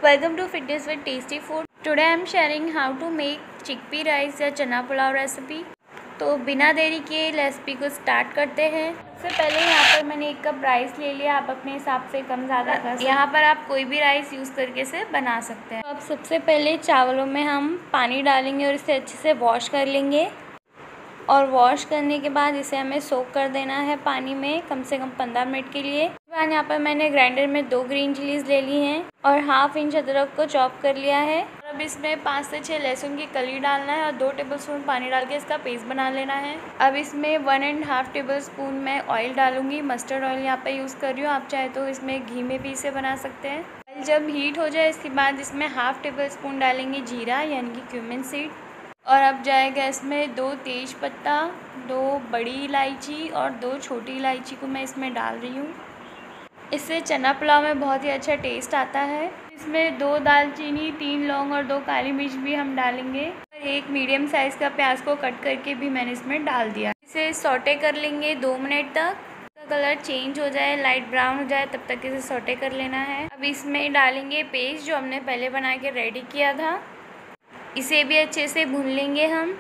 Welcome to Fitness with Tasty Food. Today I am sharing how to make chickpea rice या चना pulao recipe. तो बिना देरी के रेसिपी को स्टार्ट करते हैं। सबसे पहले यहाँ पर मैंने 1 कप राइस ले लिया। आप अपने हिसाब से कम ज़्यादा कर सकते हैं। यहाँ पर आप कोई भी राइस यूज़ करके इसे बना सकते हैं। तो अब सबसे पहले चावलों में हम पानी डालेंगे और इसे अच्छे से वॉश कर लेंगे। और वॉश करने के बाद इसे हमें सोक कर देना है पानी में कम से कम 15 मिनट के लिए। बाद यहाँ पर मैंने ग्राइंडर में 2 ग्रीन चिलीज़ ले ली हैं और 1/2 इंच अदरक को चॉप कर लिया है। और अब इसमें 5 से 6 लहसुन की कली डालना है और 2 टेबलस्पून पानी डाल के इसका पेस्ट बना लेना है। अब इसमें 1.5 टेबलस्पून मैं ऑयल डालूंगी। मस्टर्ड ऑयल यहाँ पर यूज़ कर रही हूँ। आप चाहे तो इसमें घी में भी इसे बना सकते हैं। ऑयल जब हीट हो जाए इसके बाद इसमें 1/2 टेबलस्पून डालेंगे जीरा यानी कि क्यूमिन सीड। और अब जाएगा इसमें 2 तेज पत्ता, 2 बड़ी इलायची और 2 छोटी इलायची को मैं इसमें डाल रही हूँ। इससे चना पुलाव में बहुत ही अच्छा टेस्ट आता है। इसमें 2 दालचीनी, 3 लौंग और 2 काली मिर्च भी हम डालेंगे। और 1 मीडियम साइज़ का प्याज को कट करके भी मैंने इसमें डाल दिया। इसे सौटे कर लेंगे 2 मिनट तक। इसका कलर चेंज हो जाए, लाइट ब्राउन हो जाए, तब तक इसे सौटे कर लेना है। अब इसमें डालेंगे पेस्ट जो हमने पहले बना के रेडी किया था। इसे भी अच्छे से भून लेंगे हम।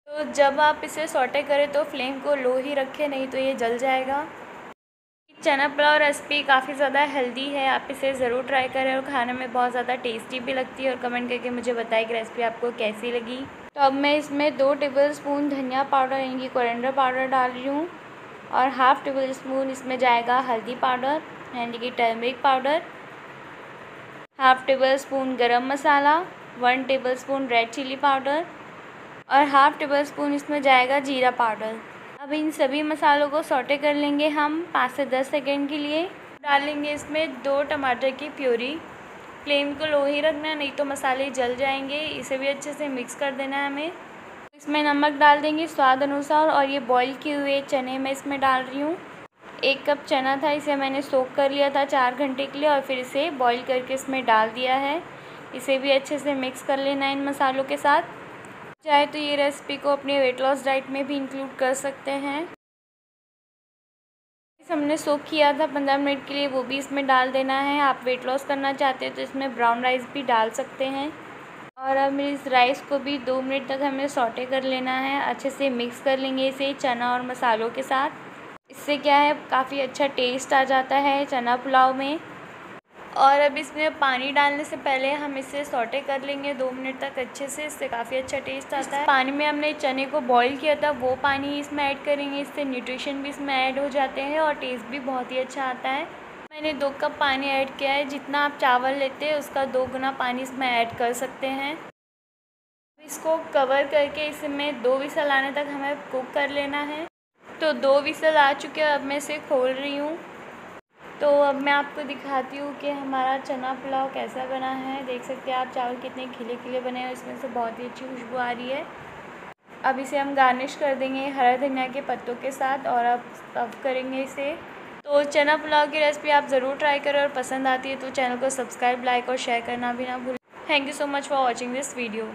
तो जब आप इसे सौटे करें तो फ्लेम को लो ही रखें, नहीं तो ये जल जाएगा। चना पुलाव रेसिपी काफ़ी ज़्यादा हेल्दी है। आप इसे ज़रूर ट्राई करें और खाने में बहुत ज़्यादा टेस्टी भी लगती है। और कमेंट करके मुझे बताएं कि रेसिपी आपको कैसी लगी। तो अब मैं इसमें 2 टेबलस्पून धनिया पाउडर यानी कि कोरिएंडर पाउडर डाल रही हूँ और 1/2 टेबलस्पून इसमें जाएगा हल्दी पाउडर यानी कि टर्मरिक पाउडर, 1/2 टेबलस्पून गरम मसाला, 1 टेबलस्पून रेड चिली पाउडर और 1/2 टेबलस्पून इसमें जाएगा जीरा पाउडर। अब इन सभी मसालों को सौटे कर लेंगे हम 5 से 10 सेकंड के लिए। डालेंगे इसमें 2 टमाटर की प्यूरी। फ्लेम को लो ही रखना, नहीं तो मसाले जल जाएंगे। इसे भी अच्छे से मिक्स कर देना है हमें। इसमें नमक डाल देंगे स्वाद अनुसार और ये बॉईल किए हुए चने मैं इसमें डाल रही हूँ। 1 कप चना था, इसे मैंने सोक कर लिया था 4 घंटे के लिए और फिर इसे बॉईल करके इसमें डाल दिया है। इसे भी अच्छे से मिक्स कर लेना है इन मसालों के साथ। चाहे तो ये रेसिपी को अपने वेट लॉस डाइट में भी इंक्लूड कर सकते हैं। हमने सोक किया था 15 मिनट के लिए, वो भी इसमें डाल देना है। आप वेट लॉस करना चाहते हैं तो इसमें ब्राउन राइस भी डाल सकते हैं। और अब इस राइस को भी 2 मिनट तक हमें सौटे कर लेना है। अच्छे से मिक्स कर लेंगे इसे चना और मसालों के साथ। इससे क्या है, काफ़ी अच्छा टेस्ट आ जाता है चना पुलाव में। और अब इसमें पानी डालने से पहले हम इसे सौटे कर लेंगे 2 मिनट तक अच्छे से। इससे काफ़ी अच्छा टेस्ट आता है। पानी में हमने चने को बॉईल किया था वो पानी इसमें ऐड करेंगे। इससे न्यूट्रिशन भी इसमें ऐड हो जाते हैं और टेस्ट भी बहुत ही अच्छा आता है। मैंने 2 कप पानी ऐड किया है। जितना आप चावल लेते हैं उसका 2 गुना पानी इसमें ऐड कर सकते हैं। इसको कवर करके इसमें 2 विसल आने तक हमें कुक कर लेना है। तो 2 विसल आ चुके हैं। अब मैं इसे खोल रही हूँ। तो अब मैं आपको दिखाती हूँ कि हमारा चना पुलाव कैसा बना है। देख सकते हैं आप चावल कितने खिले खिले बने हैं, इसमें से बहुत ही अच्छी खुशबू आ रही है। अब इसे हम गार्निश कर देंगे हरा धनिया के पत्तों के साथ और अब सर्व करेंगे इसे। तो चना पुलाव की रेसिपी आप ज़रूर ट्राई करें और पसंद आती है तो चैनल को सब्सक्राइब, लाइक और शेयर करना भी ना भूलें। Thank you so much for watching this video.